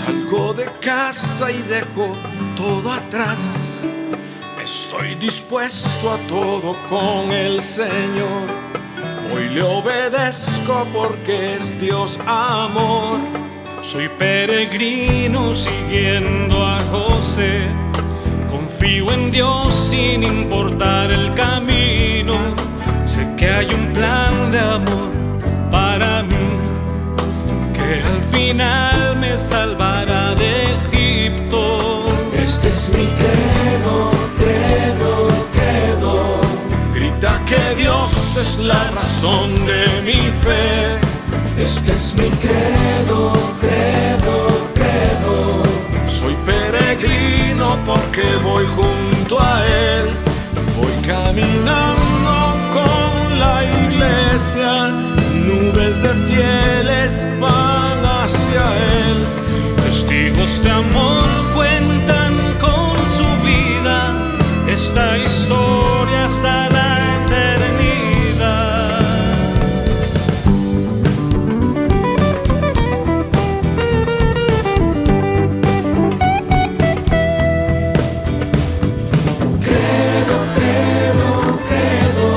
Salgo de casa y dejo todo atrás. Estoy dispuesto a todo con el Señor. Hoy le obedezco porque es Dios amor. Soy peregrino siguiendo a José. Confío en Dios sin importar el camino. Sé que hay un plan de amor para mí, que al final me salvará de Egipto. Este es mi credo, credo, credo. Grita que Dios es la razón de mi fe. Este es mi credo, credo, credo. Soy peregrino porque voy junto a Él. Voy caminando con la iglesia. Nubes de fieles van hacia Él. Testigos de amor cuentan con su vida esta historia hasta la eternidad. Credo, credo, credo.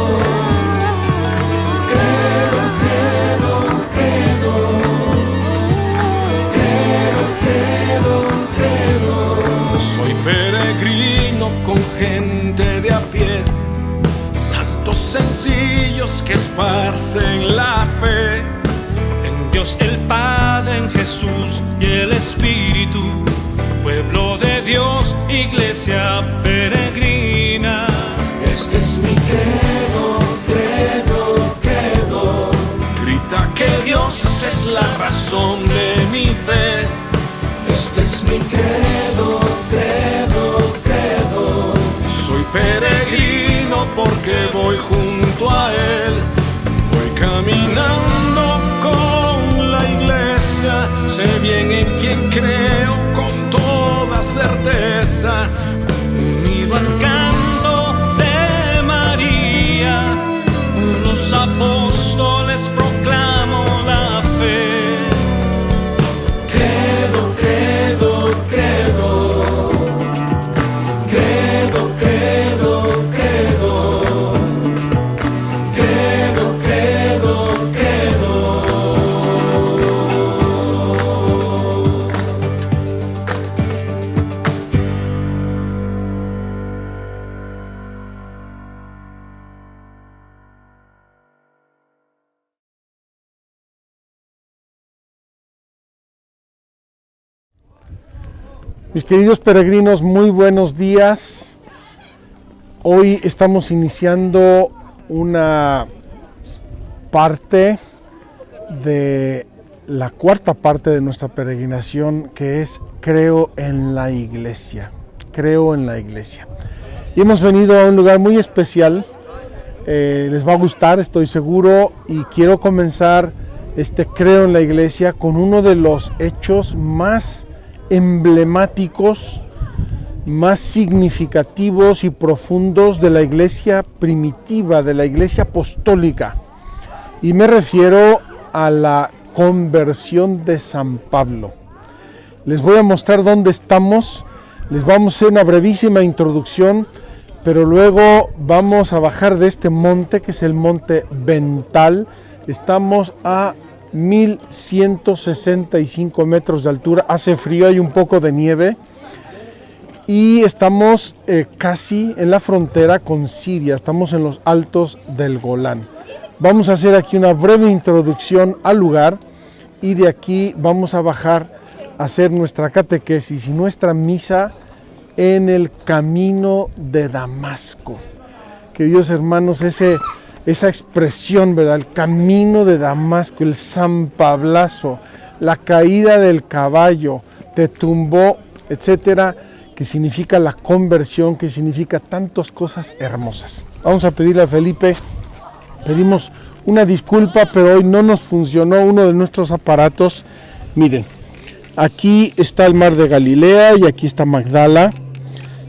Credo, credo, credo. Credo, credo, credo. Soy peregrino con gente de a pie, santos sencillos que esparcen la fe. En Dios el Padre, en Jesús y el Espíritu, pueblo de Dios, iglesia peregrina. Este es mi credo, credo, credo. Grita que Dios es la razón de mi fe. Este es mi credo, credo, credo. Soy peregrino porque voy junto a Él. Voy caminando con la iglesia. Sé bien en quién creo con toda certeza. Unido al canto de María, los apóstoles proclamo la fe. Credo, credo, credo. Credo, credo, credo. Credo, credo, credo. Mis queridos peregrinos, muy buenos días. Hoy estamos iniciando una parte de la cuarta parte de nuestra peregrinación, que es Creo en la Iglesia. Creo en la Iglesia. Y hemos venido a un lugar muy especial. Les va a gustar, estoy seguro, y quiero comenzar este Creo en la Iglesia con uno de los hechos más emblemáticos, más significativos y profundos de la iglesia primitiva, de la iglesia apostólica. Y me refiero a la conversión de San Pablo. Les voy a mostrar dónde estamos, les vamos a hacer una brevísima introducción, pero luego vamos a bajar de este monte, que es el monte Vental. Estamos a 1165 metros de altura, hace frío, hay un poco de nieve y estamos casi en la frontera con Siria, estamos en los altos del Golán. Vamos a hacer aquí una breve introducción al lugar y de aquí vamos a bajar a hacer nuestra catequesis y nuestra misa en el camino de Damasco. Queridos hermanos, esa expresión, ¿verdad? El camino de Damasco, el San Pablazo, la caída del caballo, te tumbó, etcétera, que significa la conversión, que significa tantas cosas hermosas. Vamos a pedirle a Felipe, pedimos una disculpa, pero hoy no nos funcionó uno de nuestros aparatos. Miren, aquí está el mar de Galilea y aquí está Magdala.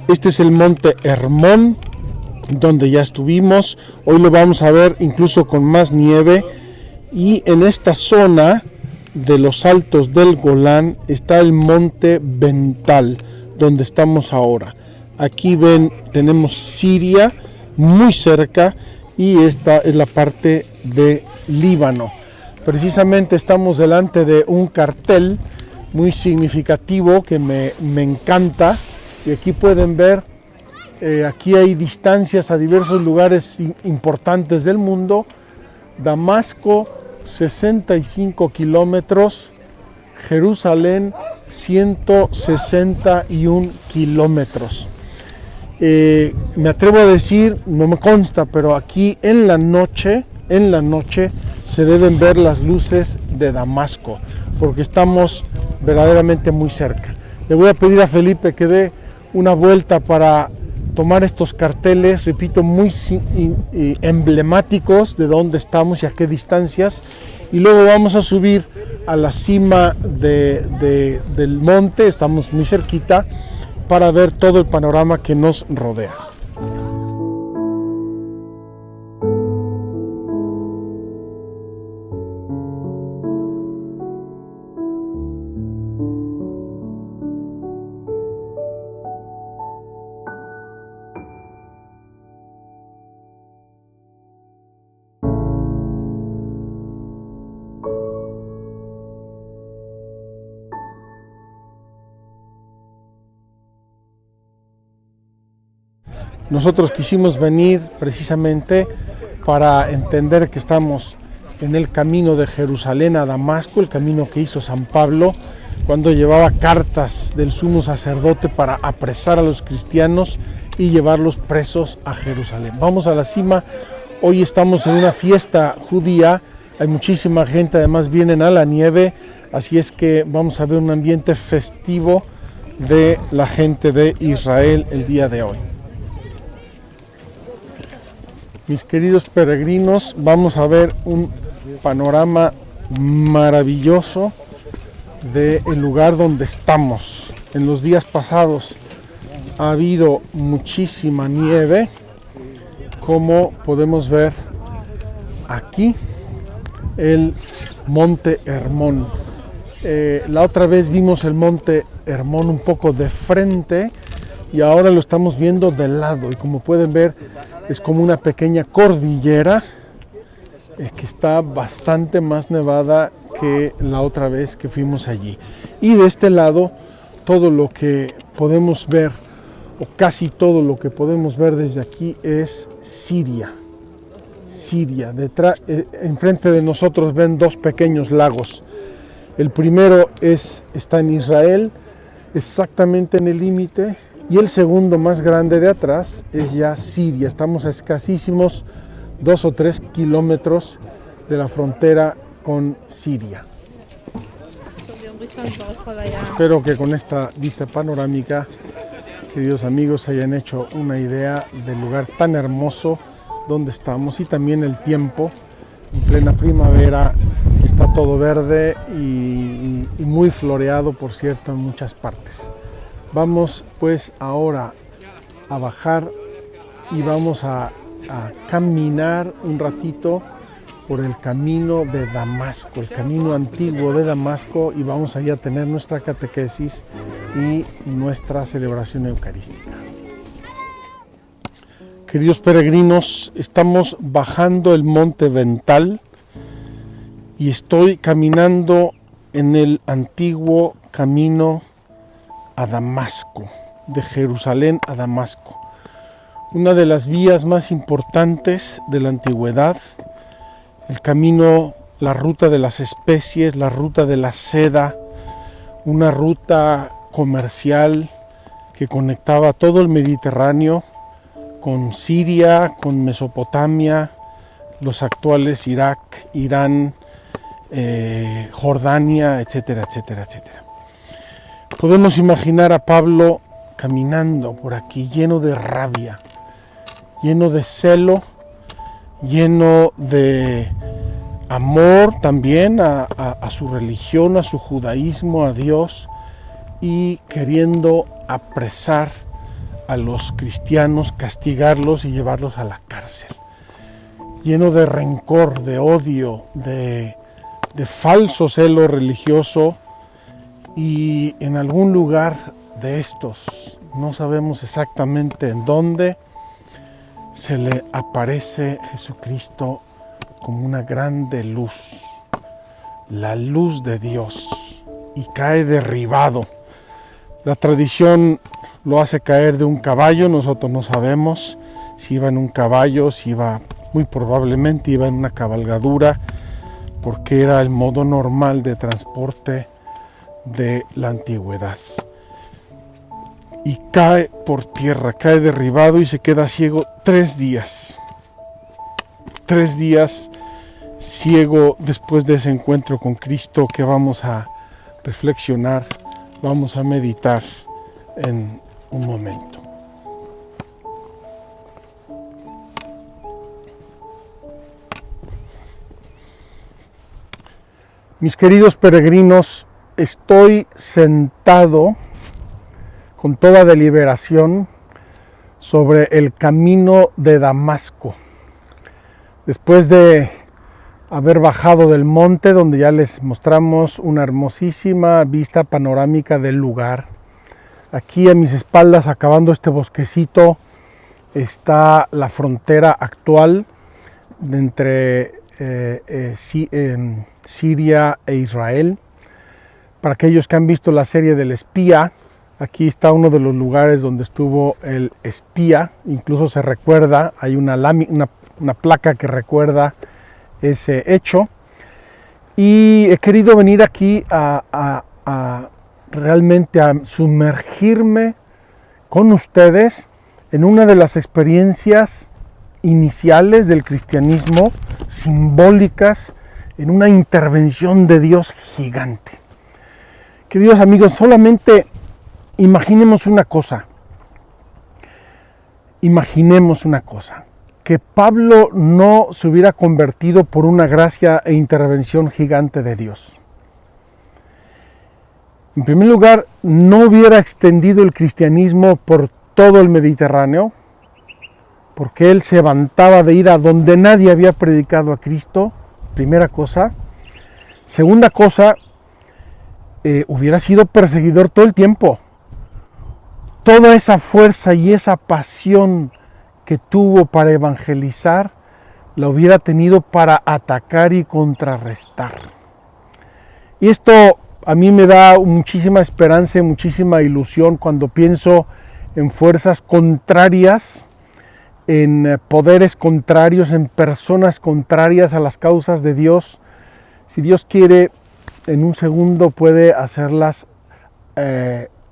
Este es el monte Hermón, donde ya estuvimos. Hoy lo vamos a ver incluso con más nieve, y en esta zona de los altos del Golán está el monte Bental, donde estamos ahora. Aquí ven, tenemos Siria muy cerca y esta es la parte de Líbano. Precisamente estamos delante de un cartel muy significativo que me encanta, y aquí pueden ver, aquí hay distancias a diversos lugares importantes del mundo. Damasco, 65 kilómetros, Jerusalén, 161 kilómetros. Me atrevo a decir, no me consta, pero aquí en la noche se deben ver las luces de Damasco, porque estamos verdaderamente muy cerca. Le voy a pedir a Felipe que dé una vuelta para tomar estos carteles, repito, muy emblemáticos de dónde estamos y a qué distancias, y luego vamos a subir a la cima del monte, estamos muy cerquita, para ver todo el panorama que nos rodea. Nosotros quisimos venir precisamente para entender que estamos en el camino de Jerusalén a Damasco, el camino que hizo San Pablo cuando llevaba cartas del sumo sacerdote para apresar a los cristianos y llevarlos presos a Jerusalén. Vamos a la cima, hoy estamos en una fiesta judía, hay muchísima gente, además vienen a la nieve, así es que vamos a ver un ambiente festivo de la gente de Israel el día de hoy. Mis queridos peregrinos, vamos a ver un panorama maravilloso del lugar donde estamos. En los días pasados ha habido muchísima nieve, como podemos ver aquí, el Monte Hermón. La otra vez vimos el Monte Hermón un poco de frente y ahora lo estamos viendo de lado, y como pueden ver es como una pequeña cordillera que está bastante más nevada que la otra vez que fuimos allí. Y de este lado todo lo que podemos ver, o casi todo lo que podemos ver desde aquí, es Siria. Detrás, enfrente de nosotros ven dos pequeños lagos. El primero está en Israel, exactamente en el límite, y el segundo más grande de atrás es ya Siria. Estamos a escasísimos 2 o 3 kilómetros de la frontera con Siria. Espero que con esta vista panorámica, queridos amigos, hayan hecho una idea del lugar tan hermoso donde estamos, y también el tiempo en plena primavera. Está todo verde y muy floreado, por cierto, en muchas partes. Vamos pues ahora a bajar y vamos a caminar un ratito por el camino de Damasco, el camino antiguo de Damasco, y vamos allá a tener nuestra catequesis y nuestra celebración eucarística. Queridos peregrinos, estamos bajando el monte Bental y estoy caminando en el antiguo camino a Damasco, de Jerusalén a Damasco, una de las vías más importantes de la antigüedad, el camino, la ruta de las especies, la ruta de la seda, una ruta comercial que conectaba todo el Mediterráneo con Siria, con Mesopotamia, los actuales Irak, Irán, Jordania, etcétera, etcétera, etcétera. Podemos imaginar a Pablo caminando por aquí lleno de rabia, lleno de celo, lleno de amor también a su religión, a su judaísmo, a Dios, y queriendo apresar a los cristianos, castigarlos y llevarlos a la cárcel. Lleno de rencor, de odio, de falso celo religioso, y en algún lugar de estos, no sabemos exactamente en dónde, se le aparece Jesucristo como una grande luz, la luz de Dios, y cae derribado. La tradición lo hace caer de un caballo. Nosotros no sabemos si iba en un caballo, si iba, muy probablemente iba en una cabalgadura, porque era el modo normal de transporte de la antigüedad. Y cae por tierra, cae derribado y se queda ciego 3 días. 3 días ciego después de ese encuentro con Cristo, que vamos a reflexionar, vamos a meditar en un momento. Mis queridos peregrinos, estoy sentado con toda deliberación sobre el camino de Damasco. Después de haber bajado del monte, donde ya les mostramos una hermosísima vista panorámica del lugar, aquí a mis espaldas, acabando este bosquecito, está la frontera actual entre Siria e Israel. Para aquellos que han visto la serie del espía, aquí está uno de los lugares donde estuvo el espía. Incluso se recuerda, hay una placa que recuerda ese hecho. Y he querido venir aquí realmente a sumergirme con ustedes en una de las experiencias iniciales del cristianismo, simbólicas, en una intervención de Dios gigante. Queridos amigos, solamente imaginemos una cosa, que Pablo no se hubiera convertido por una gracia e intervención gigante de Dios. En primer lugar, no hubiera extendido el cristianismo por todo el Mediterráneo, porque él se levantaba de ir a donde nadie había predicado a Cristo, primera cosa. Segunda cosa, hubiera sido perseguidor todo el tiempo. Toda esa fuerza y esa pasión que tuvo para evangelizar, la hubiera tenido para atacar y contrarrestar. Y esto a mí me da muchísima esperanza y muchísima ilusión cuando pienso en fuerzas contrarias, en poderes contrarios, en personas contrarias a las causas de Dios. Si Dios quiere, en un segundo puede hacerlas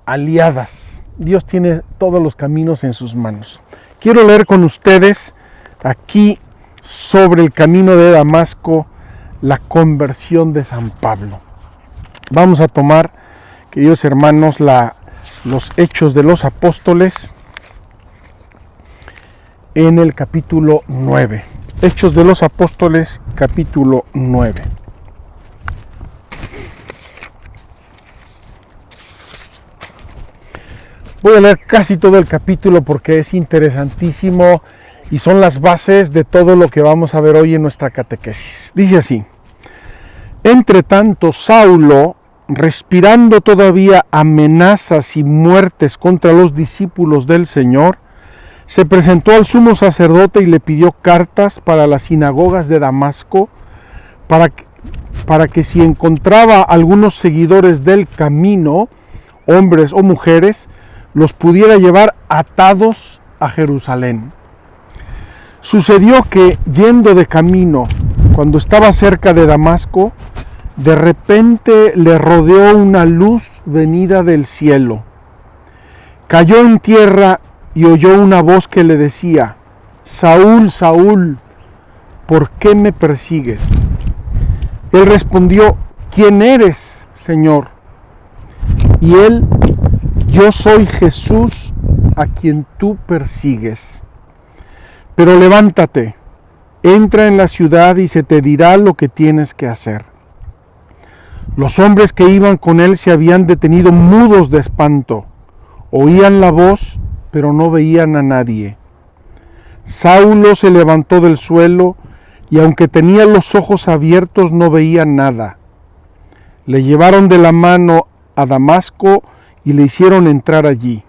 aliadas. Dios tiene todos los caminos en sus manos. Quiero leer con ustedes aquí sobre el camino de Damasco, la conversión de San Pablo. Vamos a tomar, queridos hermanos, los Hechos de los Apóstoles en el capítulo 9. Hechos de los Apóstoles, capítulo 9. Voy a leer casi todo el capítulo porque es interesantísimo y son las bases de todo lo que vamos a ver hoy en nuestra catequesis. Dice así: entre tanto, Saulo, respirando todavía amenazas y muertes contra los discípulos del Señor, se presentó al sumo sacerdote y le pidió cartas para las sinagogas de Damasco, para que si encontraba algunos seguidores del camino, hombres o mujeres, los pudiera llevar atados a Jerusalén. Sucedió que, yendo de camino, cuando estaba cerca de Damasco, de repente le rodeó una luz venida del cielo. Cayó en tierra y oyó una voz que le decía: Saúl, Saúl, ¿por qué me persigues? Él respondió: ¿quién eres, Señor? Y él: yo soy Jesús, a quien tú persigues. Pero levántate, entra en la ciudad y se te dirá lo que tienes que hacer. Los hombres que iban con él se habían detenido mudos de espanto. Oían la voz, pero no veían a nadie. Saulo se levantó del suelo, y aunque tenía los ojos abiertos no veía nada. Le llevaron de la mano a Damasco y le hicieron entrar allí.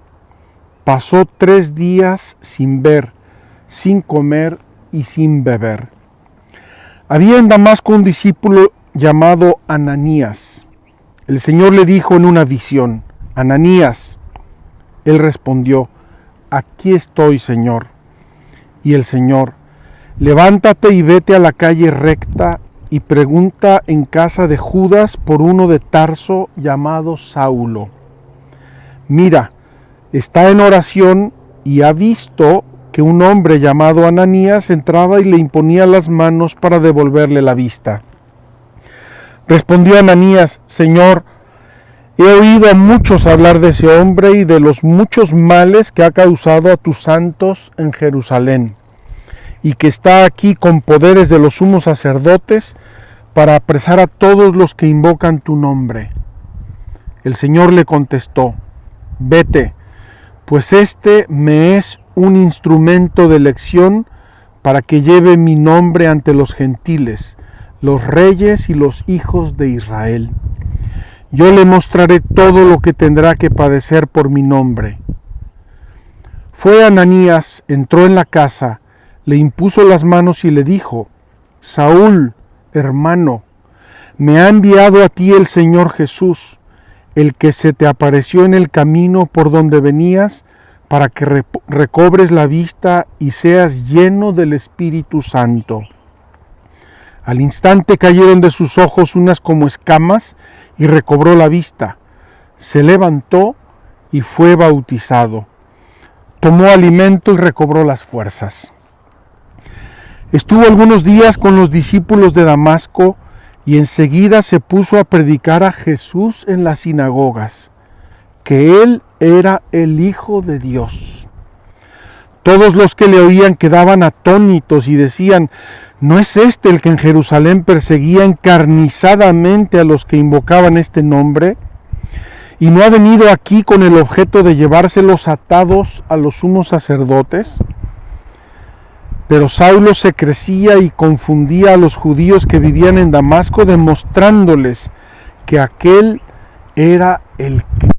Pasó 3 días sin ver, sin comer y sin beber. Había en Damasco un discípulo llamado Ananías. El Señor le dijo en una visión: Ananías. Él respondió: aquí estoy, Señor. Y el Señor: levántate y vete a la calle recta y pregunta en casa de Judas por uno de Tarso llamado Saulo. Mira, está en oración y ha visto que un hombre llamado Ananías entraba y le imponía las manos para devolverle la vista. Respondió Ananías: Señor, he oído a muchos hablar de ese hombre y de los muchos males que ha causado a tus santos en Jerusalén, y que está aquí con poderes de los sumos sacerdotes para apresar a todos los que invocan tu nombre. El Señor le contestó: vete, pues este me es un instrumento de elección para que lleve mi nombre ante los gentiles, los reyes y los hijos de Israel. Yo le mostraré todo lo que tendrá que padecer por mi nombre. Fue Ananías, entró en la casa, le impuso las manos y le dijo: Saúl, hermano, me ha enviado a ti el Señor Jesús, el que se te apareció en el camino por donde venías, para que recobres la vista y seas lleno del Espíritu Santo. Al instante cayeron de sus ojos unas como escamas y recobró la vista. Se levantó y fue bautizado. Tomó alimento y recobró las fuerzas. Estuvo algunos días con los discípulos de Damasco y enseguida se puso a predicar a Jesús en las sinagogas, que él era el Hijo de Dios. Todos los que le oían quedaban atónitos y decían: ¿no es este el que en Jerusalén perseguía encarnizadamente a los que invocaban este nombre? ¿Y no ha venido aquí con el objeto de llevárselos atados a los sumos sacerdotes? Pero Saulo se crecía y confundía a los judíos que vivían en Damasco, demostrándoles que aquel era el Cristo.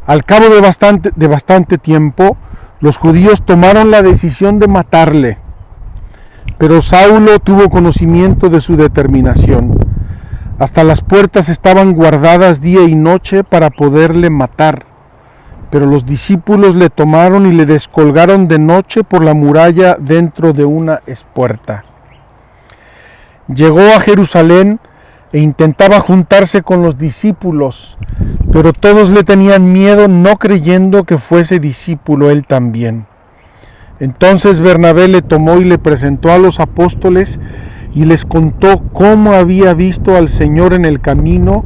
Al cabo de bastante tiempo, los judíos tomaron la decisión de matarle. Pero Saulo tuvo conocimiento de su determinación. Hasta las puertas estaban guardadas día y noche para poderle matar. Pero los discípulos le tomaron y le descolgaron de noche por la muralla dentro de una espuerta. Llegó a Jerusalén e intentaba juntarse con los discípulos, pero todos le tenían miedo, no creyendo que fuese discípulo él también. Entonces Bernabé le tomó y le presentó a los apóstoles y les contó cómo había visto al Señor en el camino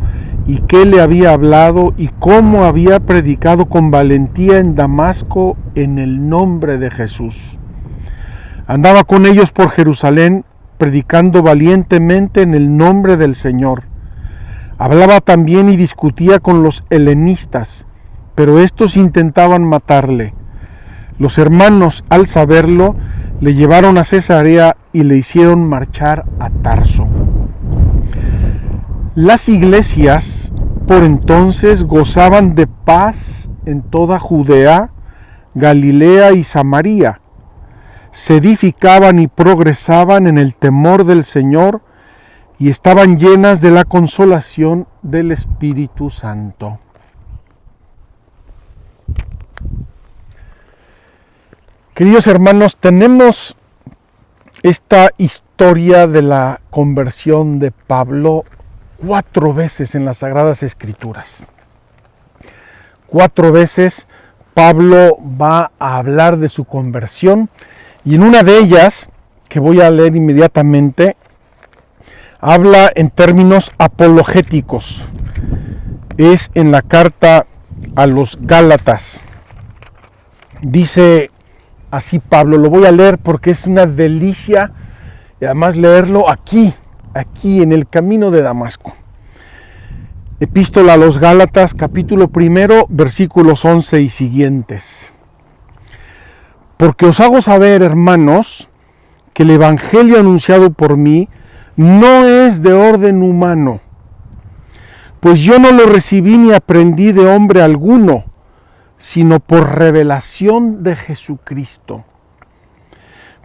y qué le había hablado y cómo había predicado con valentía en Damasco en el nombre de Jesús. Andaba con ellos por Jerusalén, predicando valientemente en el nombre del Señor. Hablaba también y discutía con los helenistas, pero estos intentaban matarle. Los hermanos, al saberlo, le llevaron a Cesarea y le hicieron marchar a Tarso. Las iglesias por entonces gozaban de paz en toda Judea, Galilea y Samaria. Se edificaban y progresaban en el temor del Señor y estaban llenas de la consolación del Espíritu Santo. Queridos hermanos, tenemos esta historia de la conversión de Pablo 4 veces en las Sagradas Escrituras. 4 veces Pablo va a hablar de su conversión y en una de ellas, que voy a leer inmediatamente, habla en términos apologéticos. Es en la carta a los Gálatas. Dice así Pablo, lo voy a leer porque es una delicia y además leerlo aquí en el camino de Damasco. Epístola a los Gálatas, capítulo 1, versículos 11 y siguientes. Porque os hago saber, hermanos, que el evangelio anunciado por mí no es de orden humano, pues yo no lo recibí ni aprendí de hombre alguno, sino por revelación de Jesucristo.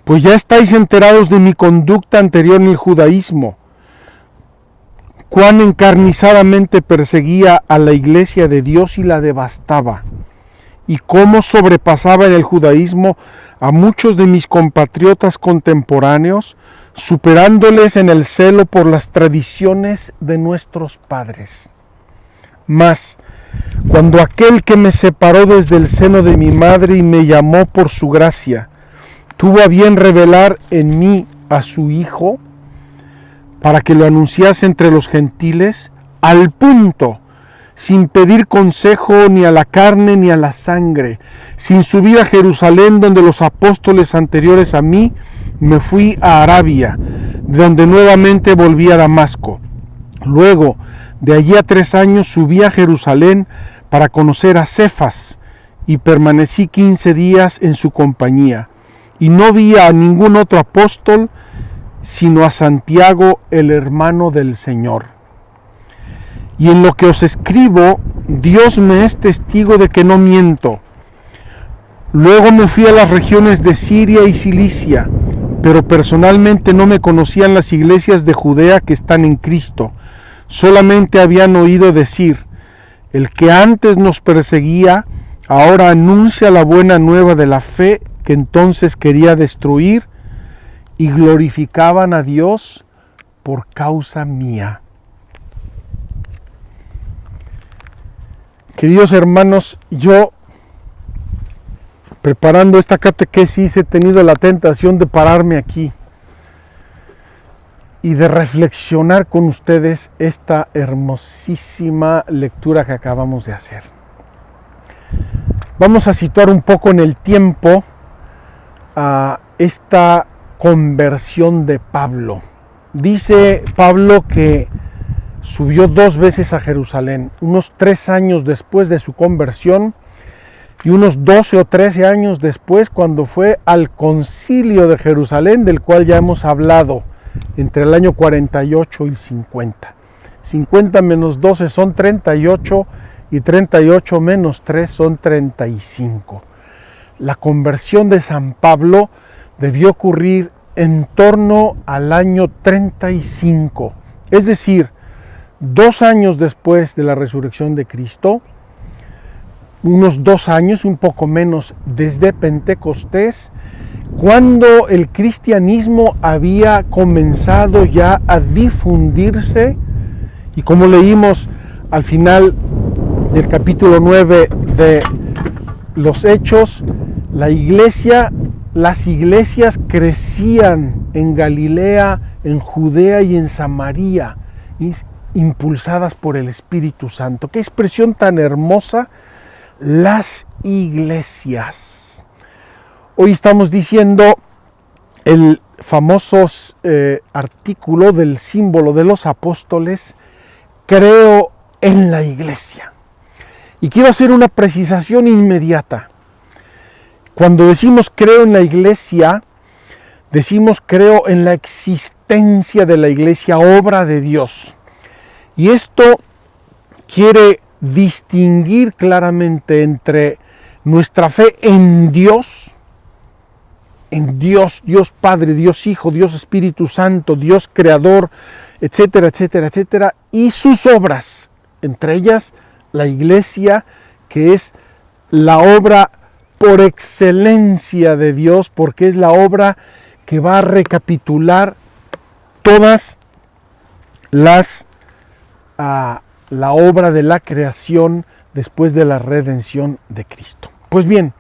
Pues ya estáis enterados de mi conducta anterior en el judaísmo, cuán encarnizadamente perseguía a la iglesia de Dios y la devastaba, y cómo sobrepasaba en el judaísmo a muchos de mis compatriotas contemporáneos, superándoles en el celo por las tradiciones de nuestros padres. Mas, cuando aquel que me separó desde el seno de mi madre y me llamó por su gracia, tuvo a bien revelar en mí a su Hijo, para que lo anunciase entre los gentiles, al punto, sin pedir consejo ni a la carne ni a la sangre, sin subir a Jerusalén donde los apóstoles anteriores a mí, me fui a Arabia, de donde nuevamente volví a Damasco. Luego, de allí a 3 años subí a Jerusalén para conocer a Cefas, y permanecí 15 días en su compañía, y no vi a ningún otro apóstol, sino a Santiago, el hermano del Señor. Y en lo que os escribo, Dios me es testigo de que no miento. Luego me fui a las regiones de Siria y Cilicia, pero personalmente no me conocían las iglesias de Judea que están en Cristo. Solamente habían oído decir, el que antes nos perseguía, ahora anuncia la buena nueva de la fe que entonces quería destruir, y glorificaban a Dios por causa mía. Queridos hermanos, yo preparando esta catequesis he tenido la tentación de pararme aquí y de reflexionar con ustedes esta hermosísima lectura que acabamos de hacer. Vamos a situar un poco en el tiempo a esta conversión de Pablo. Dice Pablo que subió 2 veces a Jerusalén, unos 3 años después de su conversión y unos 12 o 13 años después cuando fue al concilio de Jerusalén, del cual ya hemos hablado, entre el año 48 y 50. 50 menos 12 son 38 y 38 menos 3 son 35. La conversión de San Pablo debió ocurrir en torno al año 35, es decir, 2 años después de la resurrección de Cristo, unos 2 años, un poco menos, desde Pentecostés, cuando el cristianismo había comenzado ya a difundirse, y como leímos al final del capítulo 9 de los Hechos, las iglesias crecían en Galilea, en Judea y en Samaria, impulsadas por el Espíritu Santo. ¡Qué expresión tan hermosa! Las iglesias. Hoy estamos diciendo el famoso artículo del símbolo de los apóstoles, creo en la iglesia. Y quiero hacer una precisación inmediata. Cuando decimos creo en la iglesia, decimos creo en la existencia de la iglesia, obra de Dios. Y esto quiere distinguir claramente entre nuestra fe en Dios, Dios Padre, Dios Hijo, Dios Espíritu Santo, Dios Creador, etcétera, etcétera, etcétera, y sus obras, entre ellas la iglesia, que es la obra por excelencia de Dios, porque es la obra que va a recapitular todas la obra de la creación después de la redención de Cristo. Pues bien,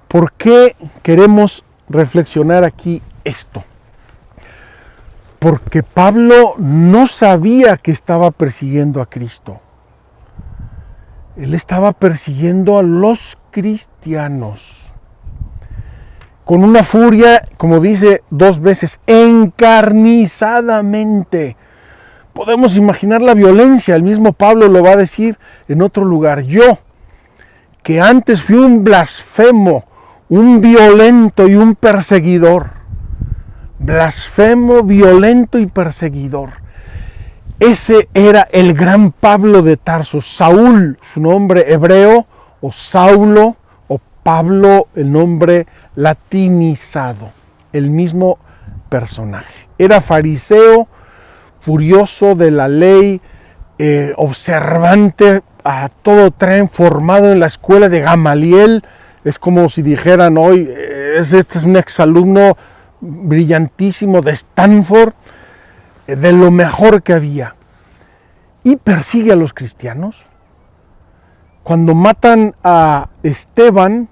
¿por qué queremos reflexionar aquí esto? Porque Pablo no sabía que estaba persiguiendo a Cristo. Él estaba persiguiendo a los cristianos con una furia, como dice 2 veces, encarnizadamente. Podemos imaginar la violencia. El mismo Pablo lo va a decir en otro lugar. Yo, que antes fui un blasfemo, un violento y un perseguidor, blasfemo, violento y perseguidor. Ese era el gran Pablo de Tarso. Saúl, su nombre hebreo, o Saulo, o Pablo, el nombre latinizado. El mismo personaje. Era fariseo, furioso de la ley, observante a todo tren, formado en la escuela de Gamaliel. Es como si dijeran hoy, este es un exalumno brillantísimo de Stanford, de lo mejor que había. Y persigue a los cristianos. Cuando matan a Esteban,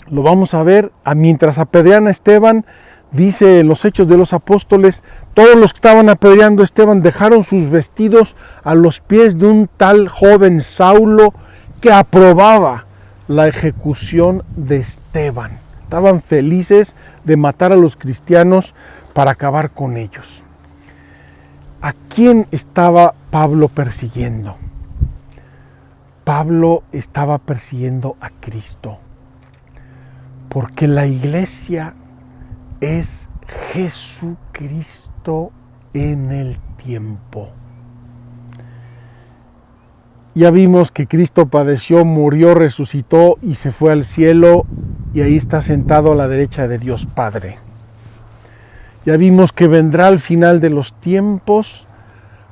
lo vamos a ver, mientras apedrean a Esteban, dice en los Hechos de los Apóstoles, todos los que estaban apedreando a Esteban dejaron sus vestidos a los pies de un tal joven Saulo que aprobaba la ejecución de Esteban. Estaban felices de matar a los cristianos para acabar con ellos. ¿A quién estaba Pablo persiguiendo? Pablo estaba persiguiendo a Cristo, porque la iglesia es Jesucristo en el tiempo. Ya vimos que Cristo padeció, murió, resucitó y se fue al cielo, y ahí está sentado a la derecha de Dios Padre. Ya vimos que vendrá al final de los tiempos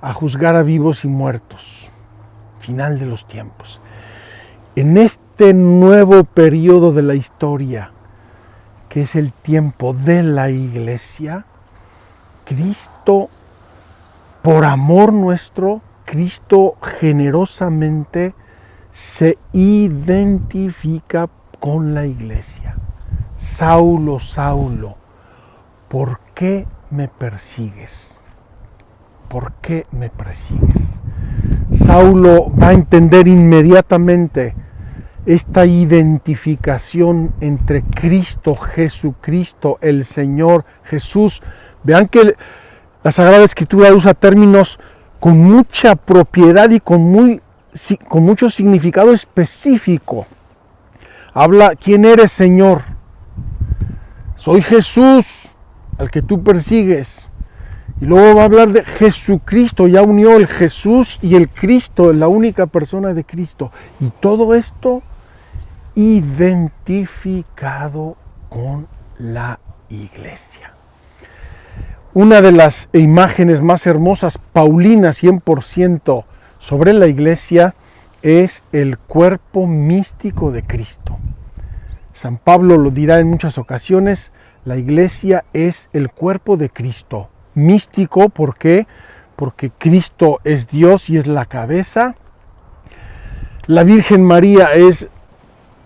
a juzgar a vivos y muertos. Final de los tiempos. En este nuevo periodo de la historia, que es el tiempo de la iglesia, Cristo, por amor nuestro, Cristo generosamente se identifica con la iglesia. Saulo, Saulo, ¿por qué me persigues? ¿Por qué me persigues? Saulo va a entender inmediatamente esta identificación entre Cristo, Jesucristo, el Señor Jesús. Vean que la Sagrada Escritura usa términos con mucha propiedad y con mucho significado específico. Habla, ¿quién eres, Señor? Soy Jesús, al que tú persigues. Y luego va a hablar de Jesucristo, ya unió el Jesús y el Cristo, la única persona de Cristo. Y todo esto identificado con la iglesia. Una de las imágenes más hermosas, paulinas 100% sobre la iglesia, es el cuerpo místico de Cristo. San Pablo lo dirá en muchas ocasiones, la iglesia es el cuerpo de Cristo. Místico, ¿por qué? Porque Cristo es Dios y es la cabeza. La Virgen María es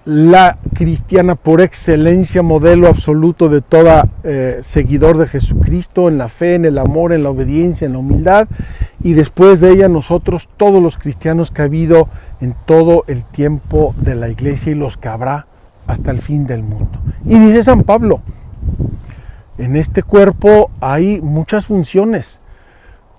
la cristiana por excelencia, modelo absoluto de toda seguidor de Jesucristo, en la fe, en el amor, en la obediencia, en la humildad. Y después de ella nosotros, todos los cristianos que ha habido en todo el tiempo de la iglesia y los que habrá hasta el fin del mundo. Y dice San Pablo, en este cuerpo hay muchas funciones.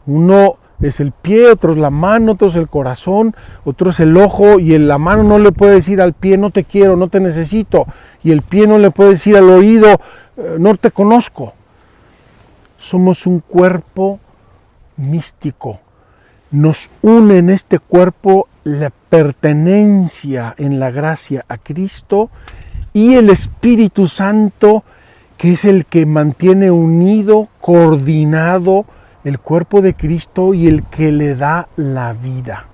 Uno es el pie, otro es la mano, otro es el corazón, otro es el ojo, y la mano no le puede decir al pie, no te quiero, no te necesito, y el pie no le puede decir al oído, no te conozco. Somos un cuerpo místico. Nos une en este cuerpo la pertenencia en la gracia a Cristo y el Espíritu Santo, que es el que mantiene unido, coordinado el cuerpo de Cristo y el que le da la vida.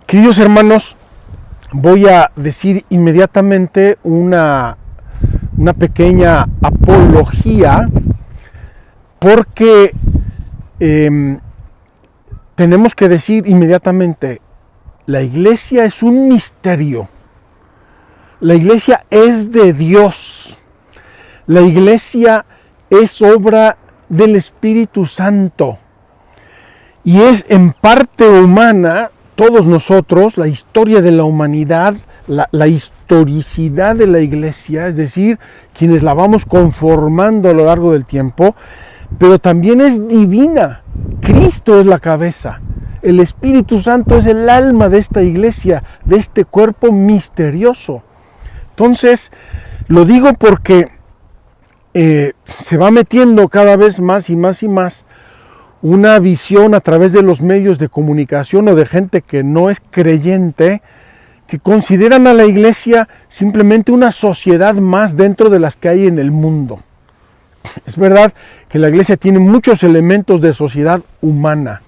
Queridos hermanos, voy a decir inmediatamente una pequeña apología, porque tenemos que decir inmediatamente, la iglesia es un misterio. La iglesia es de Dios. La iglesia es obra del Espíritu Santo. Y es en parte humana, todos nosotros, la historia de la humanidad, la historicidad de la iglesia, es decir, quienes la vamos conformando a lo largo del tiempo, pero también es divina. Cristo es la cabeza. El Espíritu Santo es el alma de esta iglesia, de este cuerpo misterioso. Entonces, lo digo porque se va metiendo cada vez más y más y más una visión a través de los medios de comunicación o de gente que no es creyente, que consideran a la iglesia simplemente una sociedad más dentro de las que hay en el mundo. Es verdad que la iglesia tiene muchos elementos de sociedad humana.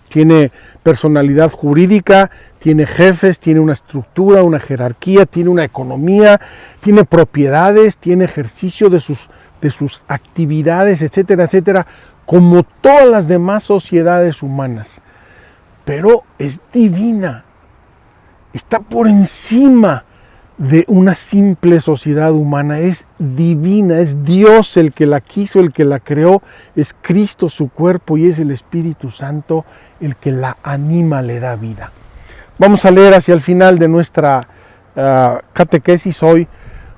Tiene personalidad jurídica, tiene jefes, tiene una estructura, una jerarquía, tiene una economía, tiene propiedades, tiene ejercicio de sus actividades, etcétera, etcétera, como todas las demás sociedades humanas. Pero es divina, está por encima de una simple sociedad humana, es divina, es Dios el que la quiso, el que la creó, es Cristo su cuerpo y es el Espíritu Santo el que la anima, le da vida. Vamos a leer hacia el final de nuestra catequesis hoy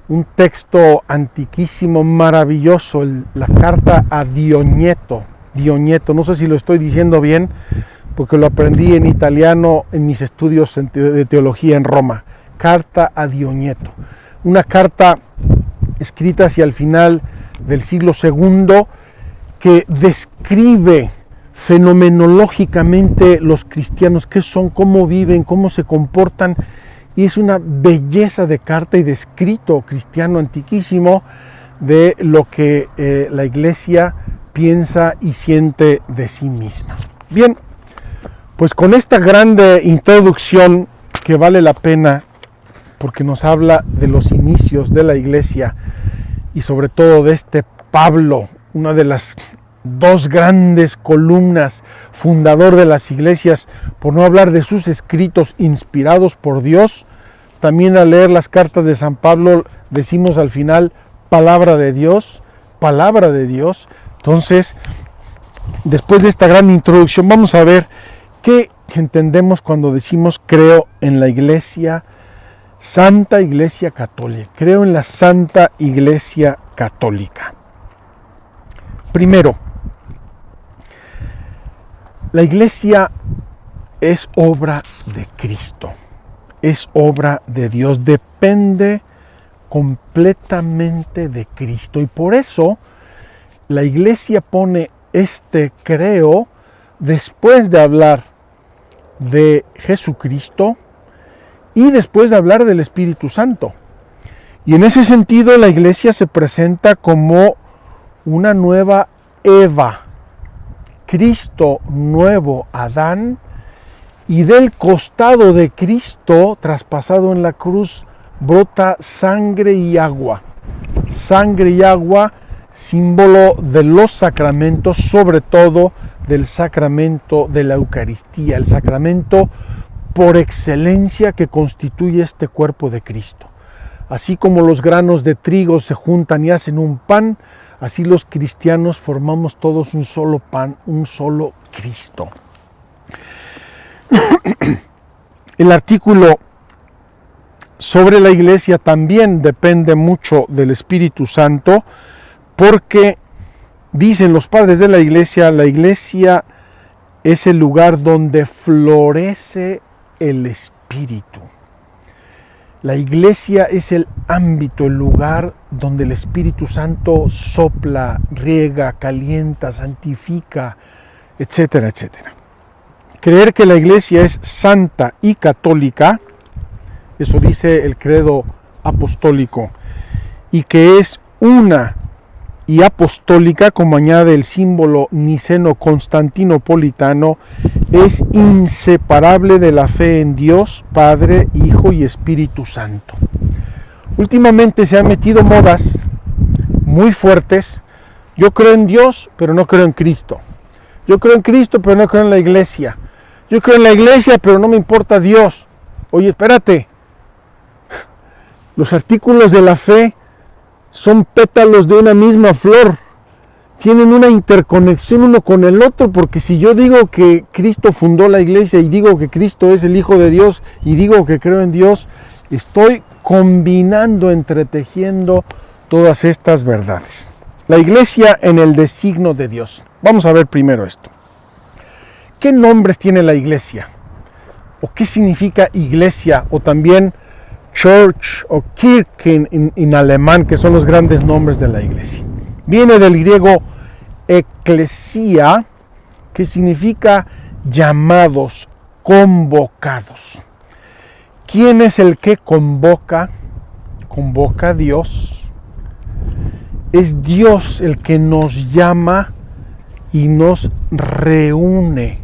un texto antiquísimo, maravilloso, la carta a Dionieto. Dionieto, no sé si lo estoy diciendo bien, porque lo aprendí en italiano en mis estudios de teología en Roma. Carta a Dionieto, una carta escrita hacia el final del siglo II que describe fenomenológicamente los cristianos, qué son, cómo viven, cómo se comportan, y es una belleza de carta y de escrito cristiano antiquísimo de lo que la iglesia piensa y siente de sí misma. Bien, pues con esta grande introducción que vale la pena porque nos habla de los inicios de la iglesia y sobre todo de este Pablo, una de las dos grandes columnas, fundador de las iglesias, por no hablar de sus escritos inspirados por Dios. También al leer las cartas de San Pablo decimos al final palabra de Dios, palabra de Dios. Entonces, después de esta gran introducción, vamos a ver qué entendemos cuando decimos creo en la iglesia, Santa Iglesia Católica. Creo en la Santa Iglesia Católica. Primero, la iglesia es obra de Cristo, es obra de Dios, depende completamente de Cristo. Y por eso la iglesia pone este creo después de hablar de Jesucristo y después de hablar del Espíritu Santo. Y en ese sentido la iglesia se presenta como una nueva Eva, Cristo nuevo Adán, y del costado de Cristo traspasado en la cruz brota sangre y agua, símbolo de los sacramentos, sobre todo del sacramento de la Eucaristía, el sacramento por excelencia que constituye este cuerpo de Cristo. Así como los granos de trigo se juntan y hacen un pan, así los cristianos formamos todos un solo pan, un solo Cristo. El artículo sobre la iglesia también depende mucho del Espíritu Santo, porque dicen los padres de la iglesia es el lugar donde florece el Espíritu. La iglesia es el ámbito, el lugar donde el Espíritu Santo sopla, riega, calienta, santifica, etcétera, etcétera. Creer que la iglesia es santa y católica, eso dice el credo apostólico, y que es una y apostólica, como añade el símbolo niceno-constantinopolitano, es inseparable de la fe en Dios, Padre, Hijo y Espíritu Santo. Últimamente se han metido modas muy fuertes. Yo creo en Dios, pero no creo en Cristo. Yo creo en Cristo, pero no creo en la iglesia. Yo creo en la iglesia, pero no me importa Dios. Oye, espérate. Los artículos de la fe son pétalos de una misma flor. Tienen una interconexión uno con el otro, porque si yo digo que Cristo fundó la iglesia y digo que Cristo es el Hijo de Dios y digo que creo en Dios, estoy combinando, entretejiendo todas estas verdades. La iglesia en el designio de Dios. Vamos a ver primero esto. ¿Qué nombres tiene la iglesia? ¿O qué significa iglesia? O también Church o Kirchen en alemán, que son los grandes nombres de la iglesia. Viene del griego eclesia, que significa llamados, convocados. ¿Quién es el que convoca? Convoca a Dios. Es Dios el que nos llama y nos reúne.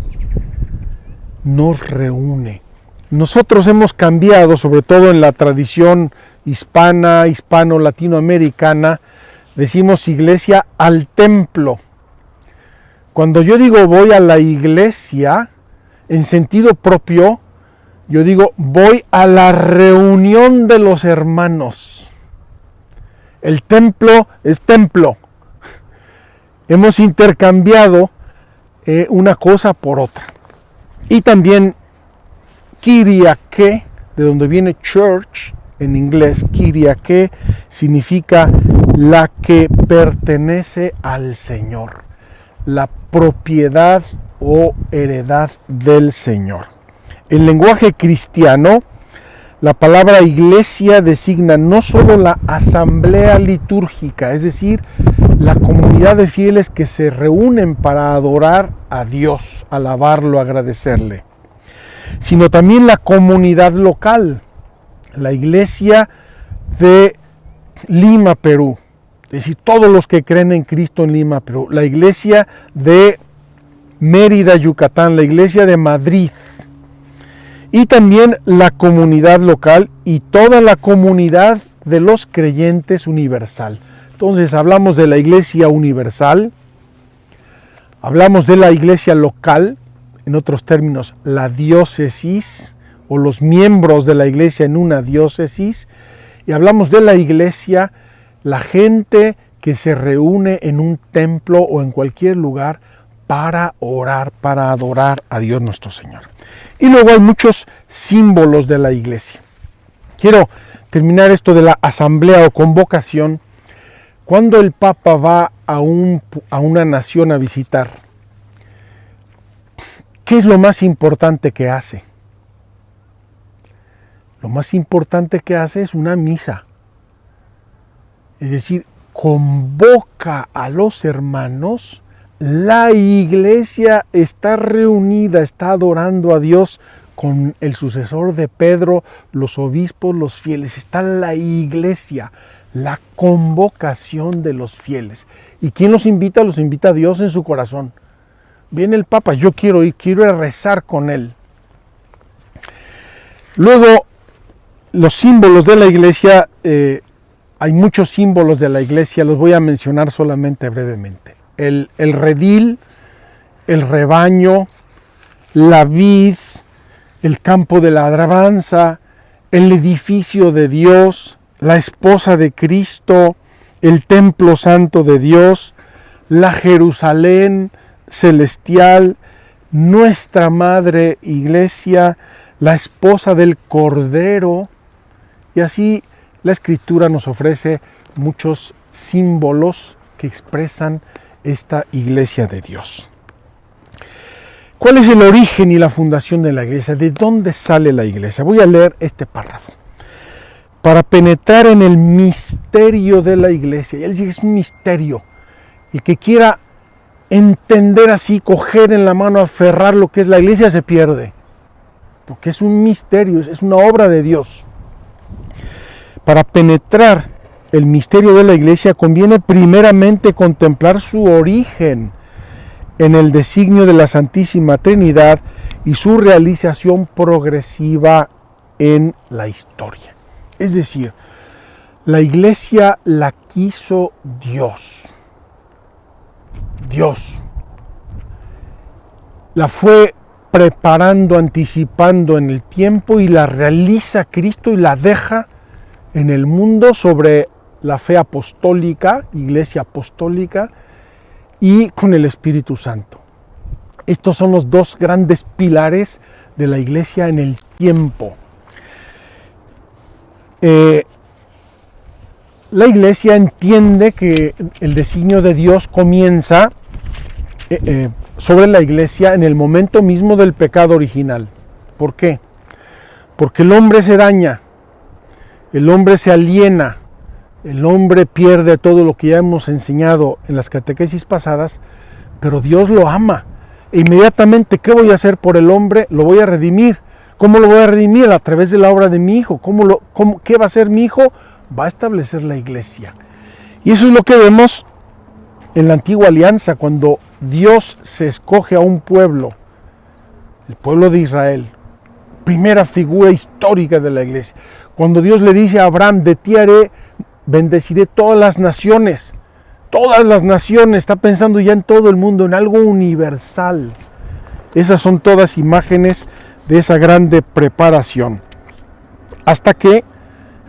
Nos reúne. Nosotros hemos cambiado, sobre todo en la tradición hispana, hispano-latinoamericana, decimos iglesia al templo. Cuando yo digo voy a la iglesia, en sentido propio, yo digo voy a la reunión de los hermanos. El templo es templo. Hemos intercambiado una cosa por otra. Y también Kyriake, de donde viene church en inglés, Kyriake significa la que pertenece al Señor, la propiedad o heredad del Señor. En lenguaje cristiano, la palabra iglesia designa no solo la asamblea litúrgica, es decir, la comunidad de fieles que se reúnen para adorar a Dios, alabarlo, agradecerle, sino también la comunidad local, la iglesia de Lima, Perú, es decir, todos los que creen en Cristo en Lima, Perú, la iglesia de Mérida, Yucatán, la iglesia de Madrid, y también la comunidad local y toda la comunidad de los creyentes universal. Entonces hablamos de la iglesia universal, hablamos de la iglesia local, en otros términos, la diócesis o los miembros de la iglesia en una diócesis, y hablamos de la iglesia, la gente que se reúne en un templo o en cualquier lugar para orar, para adorar a Dios nuestro Señor. Y luego hay muchos símbolos de la iglesia. Quiero terminar esto de la asamblea o convocación. Cuando el Papa va a una nación a visitar, ¿qué es lo más importante que hace? Lo más importante que hace es una misa. Es decir, convoca a los hermanos. La iglesia está reunida, está adorando a Dios con el sucesor de Pedro, los obispos, los fieles. Está la iglesia, la convocación de los fieles. ¿Y quién los invita? Los invita a Dios en su corazón. Viene el Papa, yo quiero ir, quiero ir a rezar con él. Luego, los símbolos de la iglesia, hay muchos símbolos de la iglesia, los voy a mencionar solamente brevemente. El redil, el rebaño, la vid, el campo de la alabanza, el edificio de Dios, la esposa de Cristo, el templo santo de Dios, la Jerusalén celestial, nuestra madre iglesia, la esposa del Cordero, y así la Escritura nos ofrece muchos símbolos que expresan esta iglesia de Dios. ¿Cuál es el origen y la fundación de la iglesia? ¿De dónde sale la iglesia? Voy a leer este párrafo. Para penetrar en el misterio de la iglesia, y él dice que es un misterio, el que quiera entender así, coger en la mano, aferrar lo que es la iglesia, se pierde, porque es un misterio, es una obra de Dios. Para penetrar el misterio de la iglesia conviene primeramente contemplar su origen en el designio de la Santísima Trinidad y su realización progresiva en la historia. Es decir, la iglesia la quiso Dios. Dios la fue preparando, anticipando en el tiempo y la realiza Cristo y la deja en el mundo sobre la fe apostólica, iglesia apostólica, y con el Espíritu Santo. Estos son los dos grandes pilares de la iglesia en el tiempo. La iglesia entiende que el designio de Dios comienza sobre la iglesia en el momento mismo del pecado original. ¿Por qué? Porque el hombre se daña, el hombre se aliena, El hombre pierde todo lo que ya hemos enseñado en las catequesis pasadas, pero Dios lo ama. E inmediatamente, ¿qué voy a hacer por el hombre? Lo voy a redimir. ¿Cómo lo voy a redimir? A través de la obra de mi Hijo. ¿Qué va a hacer mi Hijo? Va a establecer la iglesia. Y eso es lo que vemos en la antigua alianza, cuando Dios se escoge a un pueblo, el pueblo de Israel, primera figura histórica de la iglesia. Cuando Dios le dice a Abraham, de ti bendeciré todas las naciones, está pensando ya en todo el mundo, en algo universal. Esas son todas imágenes de esa grande preparación. Hasta que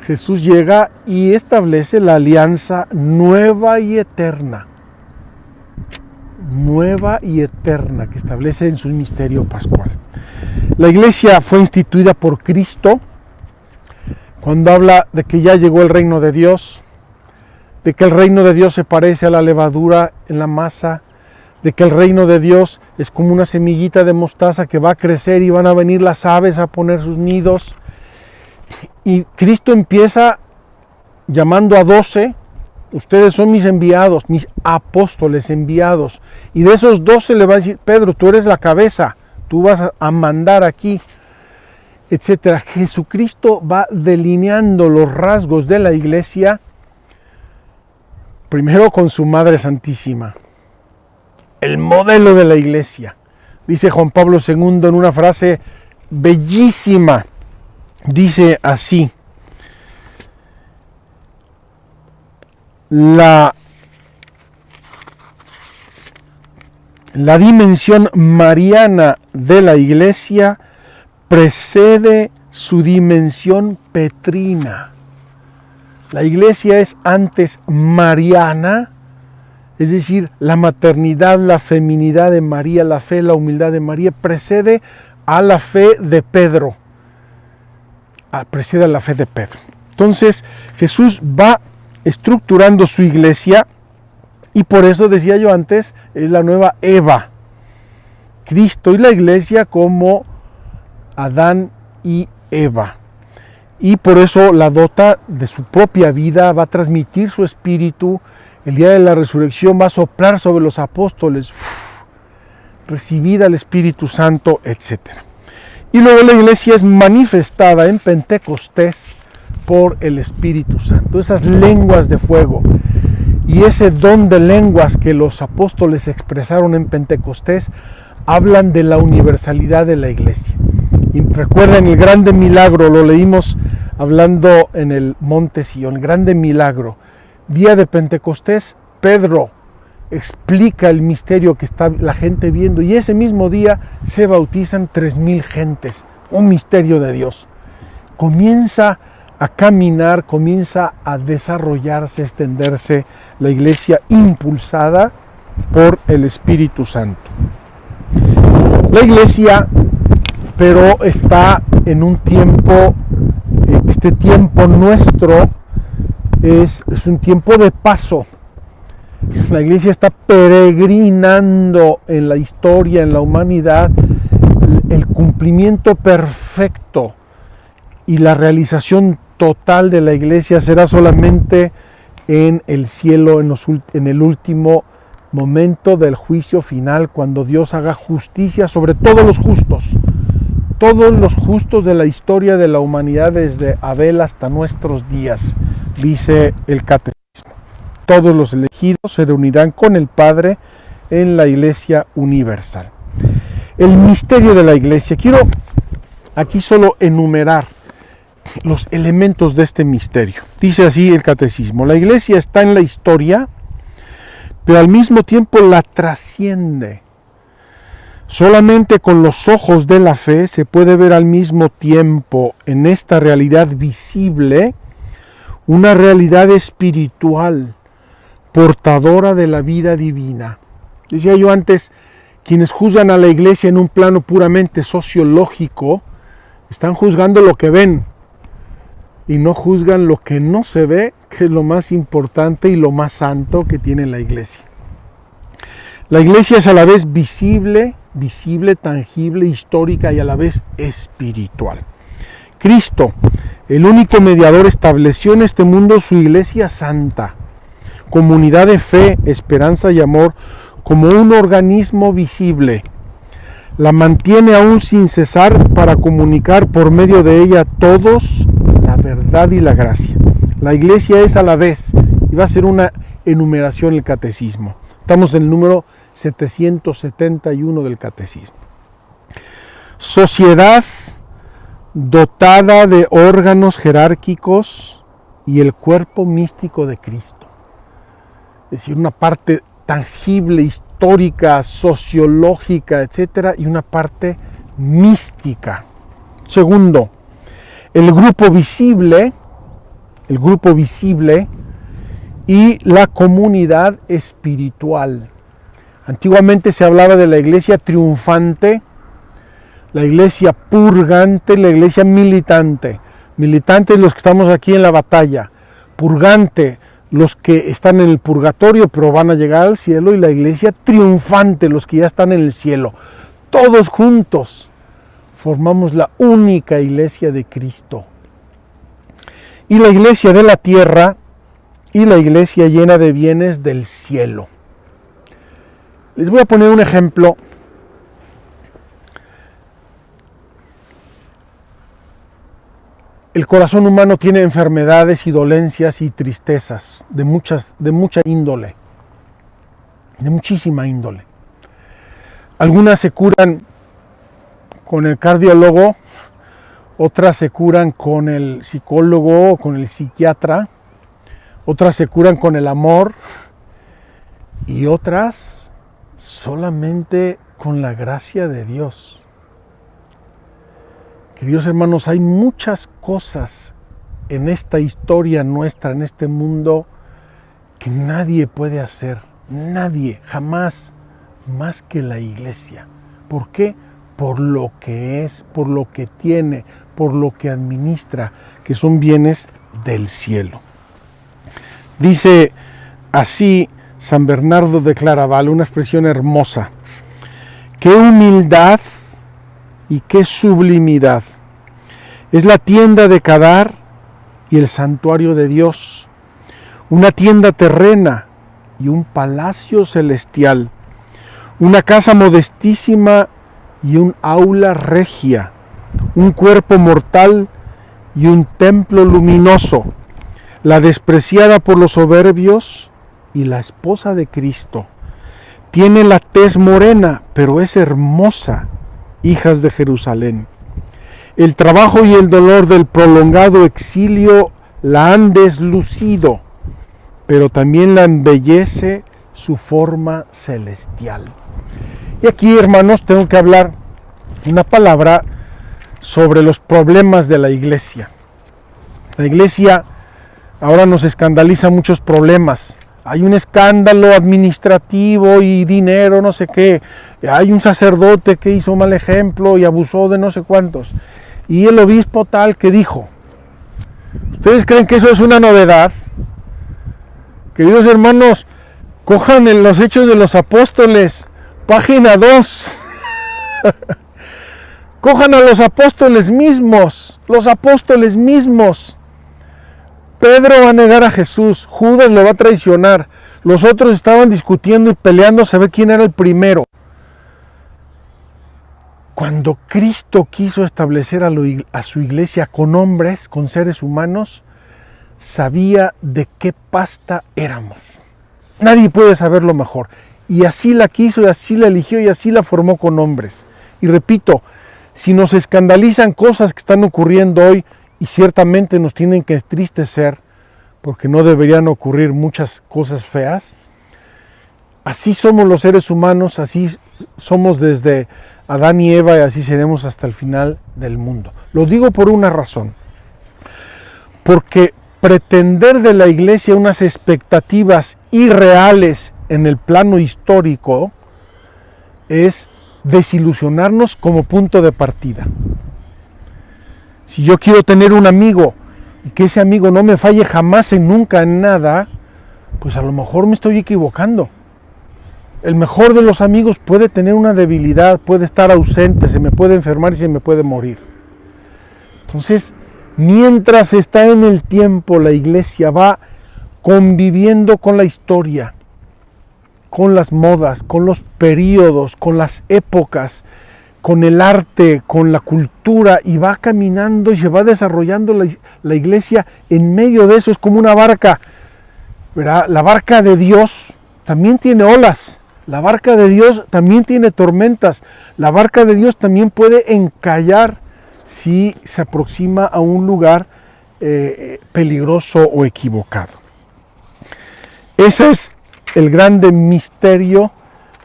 Jesús llega y establece la alianza nueva y eterna. Nueva y eterna que establece en su misterio pascual. La iglesia fue instituida por Cristo cuando habla de que ya llegó el reino de Dios, de que el reino de Dios se parece a la levadura en la masa, de que el reino de Dios es como una semillita de mostaza que va a crecer y van a venir las aves a poner sus nidos. Y Cristo empieza llamando a 12, ustedes son mis enviados, mis apóstoles enviados. Y de esos 12 le va a decir, Pedro, tú eres la cabeza, tú vas a mandar aquí, etcétera. Jesucristo va delineando los rasgos de la iglesia, primero con su Madre Santísima, el modelo de la iglesia. Dice Juan Pablo II en una frase bellísima, dice así: la dimensión mariana de la iglesia precede su dimensión petrina. La iglesia es antes mariana, es decir, la maternidad, la feminidad de María, la fe, la humildad de María, precede a la fe de Pedro. Precede a la fe de Pedro. Entonces, Jesús va estructurando su iglesia y por eso decía yo antes, es la nueva Eva. Cristo y la iglesia como Adán y Eva. Y por eso la dota de su propia vida, va a transmitir su espíritu. El día de la resurrección va a soplar sobre los apóstoles, recibida el Espíritu Santo, etc. Y luego la iglesia es manifestada en Pentecostés por el Espíritu Santo. Esas lenguas de fuego y ese don de lenguas que los apóstoles expresaron en Pentecostés hablan de la universalidad de la iglesia. Y recuerden el grande milagro, lo leímos hablando en el Monte Sion, el grande milagro. Día de Pentecostés, Pedro explica el misterio que está la gente viendo y ese mismo día se bautizan 3,000 gentes, un misterio de Dios. Comienza a caminar, comienza a desarrollarse, a extenderse la iglesia impulsada por el Espíritu Santo. La iglesia, pero está en un tiempo, este tiempo nuestro es un tiempo de paso. La iglesia está peregrinando en la historia, en la humanidad, el cumplimiento perfecto y la realización total de la iglesia será solamente en el cielo, en el último momento del juicio final, cuando Dios haga justicia sobre todos los justos de la historia de la humanidad desde Abel hasta nuestros días, dice el catecismo. Todos los elegidos se reunirán con el Padre en la iglesia universal. El misterio de la iglesia. Quiero aquí solo enumerar los elementos de este misterio. Dice así el catecismo: la iglesia está en la historia, pero al mismo tiempo la trasciende. Solamente con los ojos de la fe se puede ver al mismo tiempo en esta realidad visible una realidad espiritual, portadora de la vida divina. Decía yo antes, quienes juzgan a la iglesia en un plano puramente sociológico, están juzgando lo que ven y no juzgan lo que no se ve, que es lo más importante y lo más santo que tiene la iglesia. La iglesia es a la vez visible, tangible, histórica y a la vez espiritual. Cristo, el único mediador, estableció en este mundo su iglesia santa, comunidad de fe, esperanza y amor, como un organismo visible. La mantiene aún sin cesar para comunicar por medio de ella a todos la verdad y la gracia. La iglesia es a la vez, y va a ser una enumeración el catecismo. Estamos en el número 771 del catecismo. Sociedad dotada de órganos jerárquicos y el cuerpo místico de Cristo. Es decir, una parte tangible, histórica, sociológica, etcétera, y una parte mística. Segundo, el grupo visible y la comunidad espiritual. Antiguamente se hablaba de la iglesia triunfante, la iglesia purgante, la iglesia militante. Militantes los que estamos aquí en la batalla, purgante los que están en el purgatorio pero van a llegar al cielo, y la iglesia triunfante los que ya están en el cielo. Todos juntos formamos la única iglesia de Cristo. Y la iglesia de la tierra y la iglesia llena de bienes del cielo. Les voy a poner un ejemplo. El corazón humano tiene enfermedades y dolencias y tristezas de mucha índole, de muchísima índole. Algunas se curan con el cardiólogo, otras se curan con el psicólogo o con el psiquiatra, otras se curan con el amor y otras solamente con la gracia de Dios. Queridos hermanos, hay muchas cosas en esta historia nuestra, en este mundo, que nadie puede hacer, nadie, jamás, más que la iglesia. ¿Por qué? Por lo que es, por lo que tiene, por lo que administra, que son bienes del cielo. Dice así San Bernardo de Claraval, una expresión hermosa: qué humildad y qué sublimidad es la tienda de Kedar y el santuario de Dios, una tienda terrena y un palacio celestial, una casa modestísima y un aula regia, un cuerpo mortal y un templo luminoso, la despreciada por los soberbios y la esposa de Cristo. Tiene la tez morena, pero es hermosa, hijas de Jerusalén. El trabajo y el dolor del prolongado exilio la han deslucido, pero también la embellece su forma celestial. Y aquí, hermanos, tengo que hablar una palabra sobre los problemas de la iglesia. La iglesia ahora nos escandaliza muchos problemas. Hay un escándalo administrativo y dinero, no sé qué. Hay un sacerdote que hizo mal ejemplo y abusó de no sé cuántos. Y el obispo tal que dijo. ¿Ustedes creen que eso es una novedad? Queridos hermanos, cojan en los Hechos de los Apóstoles, página 2. Cojan a los apóstoles mismos, Pedro va a negar a Jesús, Judas lo va a traicionar, los otros estaban discutiendo y peleando a saber quién era el primero. Cuando Cristo quiso establecer a su iglesia con hombres, con seres humanos, sabía de qué pasta éramos. Nadie puede saberlo mejor. Y así la quiso, y así la eligió, y así la formó con hombres. Y repito, si nos escandalizan cosas que están ocurriendo hoy, y ciertamente nos tienen que entristecer, porque no deberían ocurrir muchas cosas feas, así somos los seres humanos, así somos desde Adán y Eva, y así seremos hasta el final del mundo. Lo digo por una razón, porque pretender de la iglesia unas expectativas irreales en el plano histórico es desilusionarnos como punto de partida. Si yo quiero tener un amigo y que ese amigo no me falle jamás y nunca en nada, pues a lo mejor me estoy equivocando. El mejor de los amigos puede tener una debilidad, puede estar ausente, se me puede enfermar y se me puede morir. Entonces, mientras está en el tiempo, la iglesia va conviviendo con la historia, con las modas, con los períodos, con las épocas, con el arte, con la cultura, y va caminando y se va desarrollando la iglesia en medio de eso. Es como una barca, ¿verdad? La barca de Dios también tiene olas, la barca de Dios también tiene tormentas, la barca de Dios también puede encallar si se aproxima a un lugar peligroso o equivocado. Ese es el grande misterio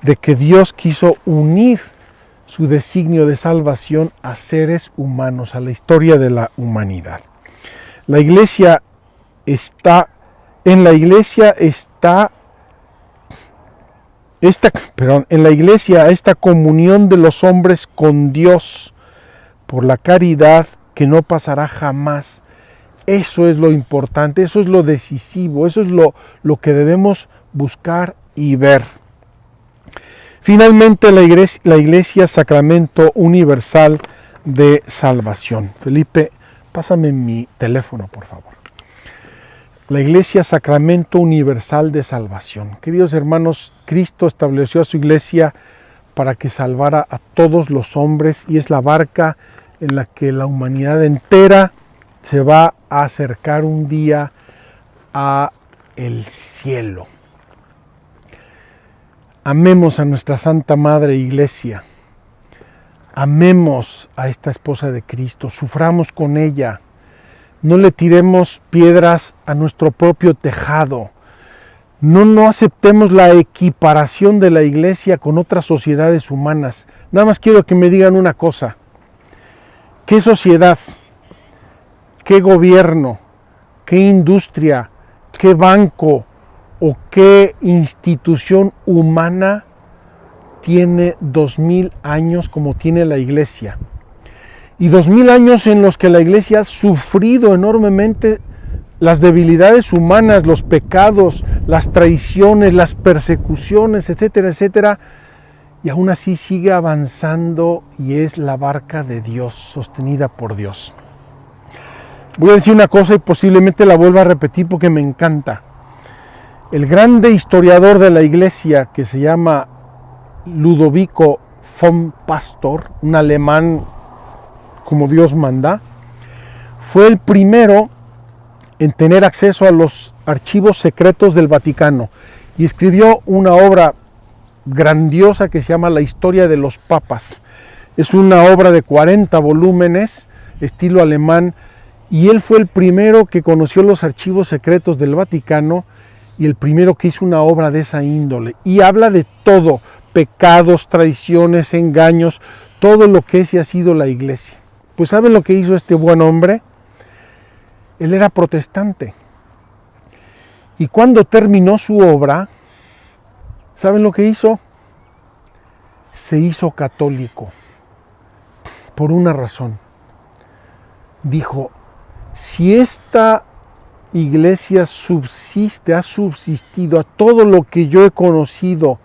de que Dios quiso unir su designio de salvación a seres humanos, a la historia de la humanidad. En la iglesia está esta comunión de los hombres con Dios por la caridad que no pasará jamás. Eso es lo importante, eso es lo decisivo, eso es lo que debemos buscar y ver. Finalmente, la iglesia Sacramento Universal de Salvación. Felipe, pásame mi teléfono, por favor. La iglesia Sacramento Universal de Salvación. Queridos hermanos, Cristo estableció a su iglesia para que salvara a todos los hombres, y es la barca en la que la humanidad entera se va a acercar un día a el cielo. Amemos a nuestra Santa Madre Iglesia, amemos a esta esposa de Cristo, suframos con ella, no le tiremos piedras a nuestro propio tejado, no aceptemos la equiparación de la Iglesia con otras sociedades humanas. Nada más quiero que me digan una cosa: ¿qué sociedad, qué gobierno, qué industria, qué banco o qué institución humana tiene 2000 años como tiene la iglesia? Y 2000 años en los que la iglesia ha sufrido enormemente las debilidades humanas, los pecados, las traiciones, las persecuciones, etcétera, etcétera. Y aún así sigue avanzando, y es la barca de Dios, sostenida por Dios. Voy a decir una cosa y posiblemente la vuelva a repetir porque me encanta. El grande historiador de la iglesia, que se llama Ludovico von Pastor, un alemán como Dios manda, fue el primero en tener acceso a los archivos secretos del Vaticano y escribió una obra grandiosa que se llama La Historia de los Papas. Es una obra de 40 volúmenes, estilo alemán, y él fue el primero que conoció los archivos secretos del Vaticano y el primero que hizo una obra de esa índole. Y habla de todo: pecados, traiciones, engaños, todo lo que es y ha sido la iglesia. Pues ¿saben lo que hizo este buen hombre? Él era protestante. Y cuando terminó su obra, ¿saben lo que hizo? Se hizo católico. Por una razón. Dijo: si esta iglesia ha subsistido a todo lo que yo he conocido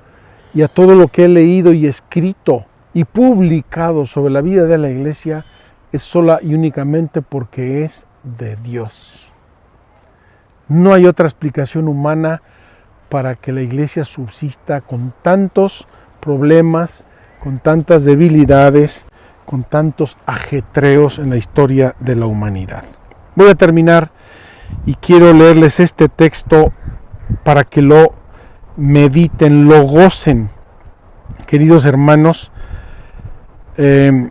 y a todo lo que he leído y escrito y publicado sobre la vida de la iglesia, es sola y únicamente porque es de Dios. No hay otra explicación humana para que la iglesia subsista con tantos problemas, con tantas debilidades, con tantos ajetreos en la historia de la humanidad. Voy a terminar y quiero leerles este texto para que lo mediten, lo gocen. Queridos hermanos, me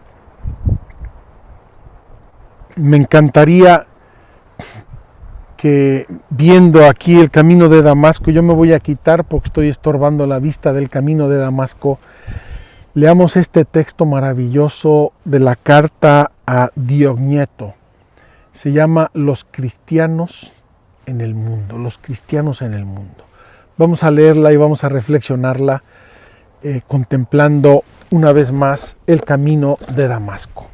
encantaría que, viendo aquí el camino de Damasco, yo me voy a quitar porque estoy estorbando la vista del camino de Damasco, leamos este texto maravilloso de la carta a Diogneto. Se llama Los cristianos en el mundo, los cristianos en el mundo. Vamos a leerla y vamos a reflexionarla contemplando una vez más el camino de Damasco.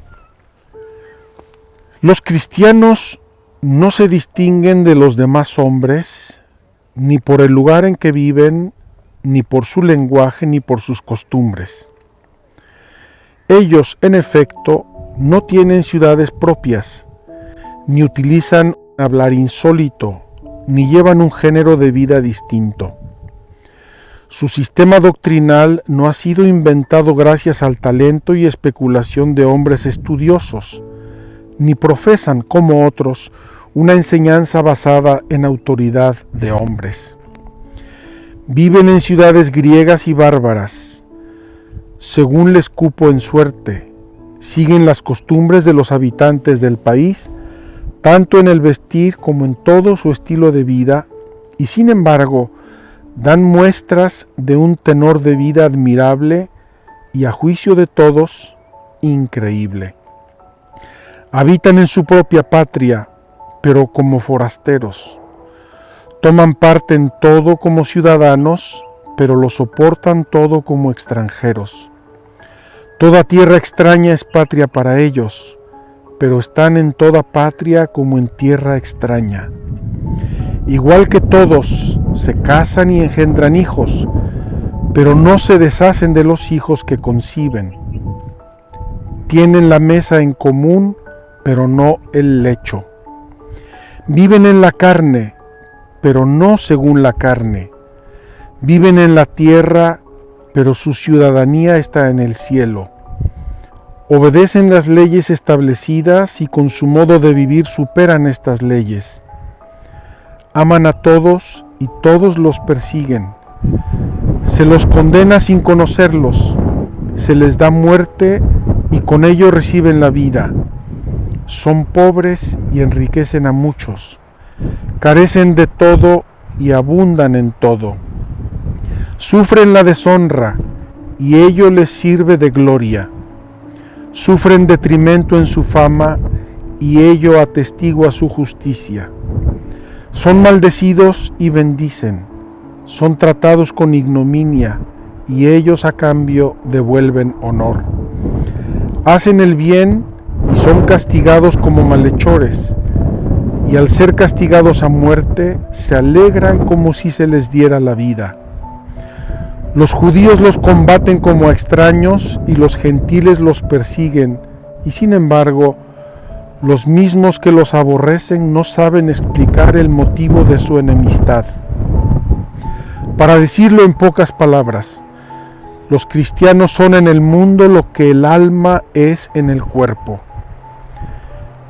Los cristianos no se distinguen de los demás hombres, ni por el lugar en que viven, ni por su lenguaje, ni por sus costumbres. Ellos, en efecto, no tienen ciudades propias, ni utilizan hablar insólito, ni llevan un género de vida distinto. Su sistema doctrinal no ha sido inventado gracias al talento y especulación de hombres estudiosos, ni profesan, como otros, una enseñanza basada en autoridad de hombres. Viven en ciudades griegas y bárbaras, según les cupo en suerte, siguen las costumbres de los habitantes del país, tanto en el vestir como en todo su estilo de vida, y sin embargo, dan muestras de un tenor de vida admirable y, a juicio de todos, increíble. Habitan en su propia patria, pero como forasteros. Toman parte en todo como ciudadanos, pero lo soportan todo como extranjeros. Toda tierra extraña es patria para ellos, pero están en toda patria como en tierra extraña. Igual que todos, se casan y engendran hijos, pero no se deshacen de los hijos que conciben. Tienen la mesa en común, pero no el lecho. Viven en la carne, pero no según la carne. Viven en la tierra, pero su ciudadanía está en el cielo. Obedecen las leyes establecidas y con su modo de vivir superan estas leyes. Aman a todos y todos los persiguen. Se los condena sin conocerlos. Se les da muerte y con ello reciben la vida. Son pobres y enriquecen a muchos. Carecen de todo y abundan en todo. Sufren la deshonra y ello les sirve de gloria. Sufren detrimento en su fama y ello atestigua su justicia. Son maldecidos y bendicen, son tratados con ignominia, y ellos a cambio devuelven honor. Hacen el bien y son castigados como malhechores, y al ser castigados a muerte, se alegran como si se les diera la vida. Los judíos los combaten como extraños, y los gentiles los persiguen, y sin embargo, los mismos que los aborrecen no saben explicar el motivo de su enemistad. Para decirlo en pocas palabras, los cristianos son en el mundo lo que el alma es en el cuerpo.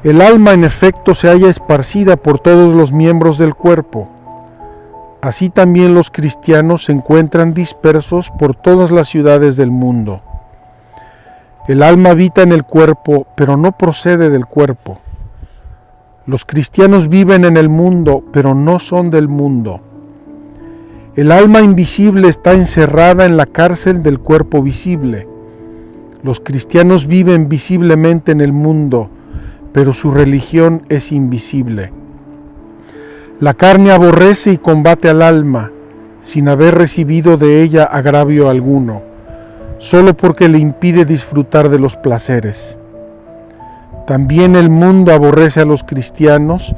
El alma en efecto se halla esparcida por todos los miembros del cuerpo. Así también los cristianos se encuentran dispersos por todas las ciudades del mundo. El alma habita en el cuerpo, pero no procede del cuerpo. Los cristianos viven en el mundo, pero no son del mundo. El alma invisible está encerrada en la cárcel del cuerpo visible. Los cristianos viven visiblemente en el mundo, pero su religión es invisible. La carne aborrece y combate al alma, sin haber recibido de ella agravio alguno, solo porque le impide disfrutar de los placeres. También el mundo aborrece a los cristianos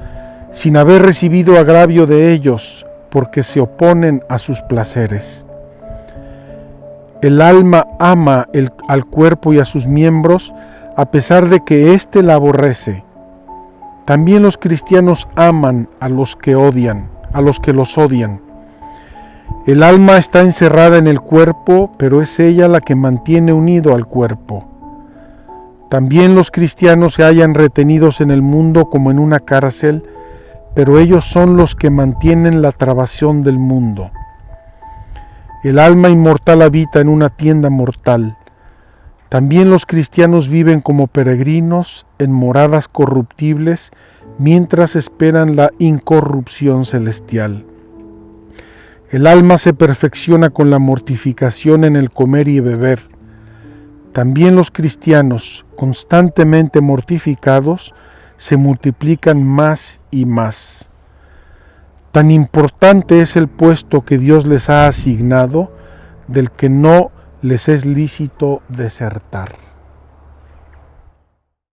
sin haber recibido agravio de ellos, porque se oponen a sus placeres. El alma ama al cuerpo y a sus miembros a pesar de que éste la aborrece. También los cristianos aman a los que odian, a los que los odian. El alma está encerrada en el cuerpo, pero es ella la que mantiene unido al cuerpo. También los cristianos se hallan retenidos en el mundo como en una cárcel, pero ellos son los que mantienen la trabación del mundo. El alma inmortal habita en una tienda mortal. También los cristianos viven como peregrinos en moradas corruptibles mientras esperan la incorrupción celestial. El alma se perfecciona con la mortificación en el comer y beber. También los cristianos, constantemente mortificados, se multiplican más y más. Tan importante es el puesto que Dios les ha asignado, del que no les es lícito desertar.